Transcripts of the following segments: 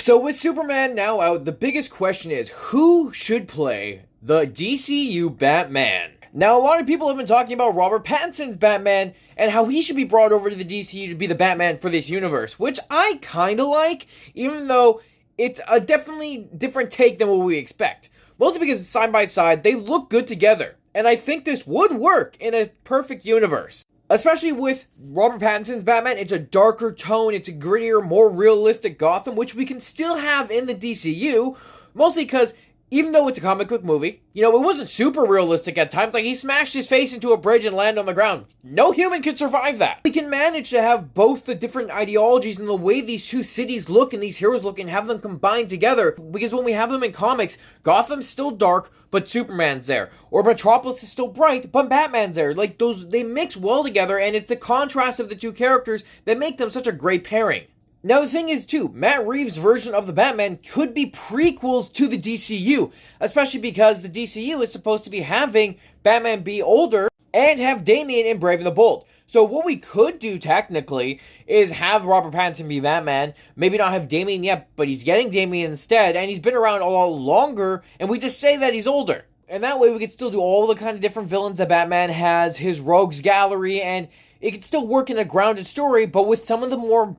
So with Superman now out, the biggest question is who should play the DCU Batman? Now, a lot of people have been talking about Robert Pattinson's Batman and how he should be brought over to the DCU to be the Batman for this universe, which I kinda like, even though it's a definitely different take than what we expect. Mostly because side by side, they look good together, and I think this would work in a perfect universe. Especially with Robert Pattinson's Batman, it's a darker tone, it's a grittier, more realistic Gotham, which we can still have in the DCU, mostly because even though it's a comic book movie, it wasn't super realistic at times. Like, he smashed his face into a bridge and landed on the ground. No human could survive that. We can manage to have both the different ideologies and the way these two cities look and these heroes look and have them combined together. Because when we have them in comics, Gotham's still dark, but Superman's there. Or Metropolis is still bright, but Batman's there. Like, they mix well together, and it's the contrast of the two characters that make them such a great pairing. Now, the thing is, too, Matt Reeves' version of the Batman could be prequels to the DCU, especially because the DCU is supposed to be having Batman be older and have Damian in Brave and the Bold. So what we could do, technically, is have Robert Pattinson be Batman, maybe not have Damian yet, but he's getting Damian instead, and he's been around a lot longer, and we just say that he's older. And that way we could still do all the kind of different villains that Batman has, his rogues gallery, and it could still work in a grounded story, but with some of the more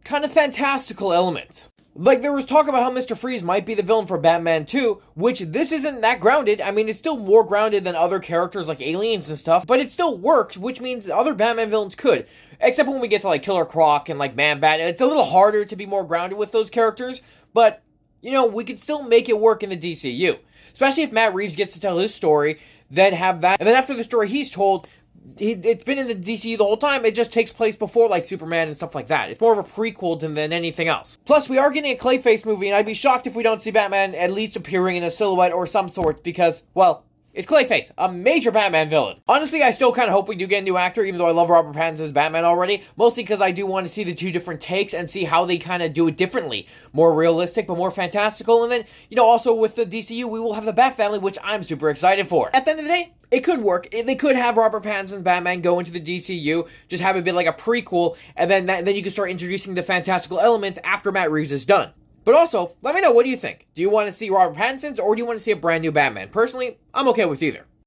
kind of fantastical elements. Like, there was talk about how Mr. Freeze might be the villain for Batman 2, which this isn't that grounded. I mean, it's still more grounded than other characters like aliens and stuff, but it still works, which means other Batman villains could. Except when we get to, like, Killer Croc and, like, Man-Bat. It's a little harder to be more grounded with those characters, but, we could still make it work in the DCU. Especially if Matt Reeves gets to tell his story, then have that, and then after the story he's told, it's been in the DCU the whole time. It just takes place before, like, Superman and stuff like that. It's more of a prequel than anything else. Plus, we are getting a Clayface movie, and I'd be shocked if we don't see Batman at least appearing in a silhouette or some sort, because, well, it's Clayface, a major Batman villain. Honestly, I still kind of hope we do get a new actor, even though I love Robert Pattinson's Batman already, mostly because I do want to see the two different takes and see how they kind of do it differently. More realistic, but more fantastical, and then, also with the DCU, we will have the Bat Family, which I'm super excited for. At the end of the day, it could work. They could have Robert Pattinson's Batman go into the DCU, just have it be like a prequel, and then you can start introducing the fantastical elements after Matt Reeves is done. But also, let me know, what do you think? Do you want to see Robert Pattinson's, or do you want to see a brand new Batman? Personally, I'm okay with either.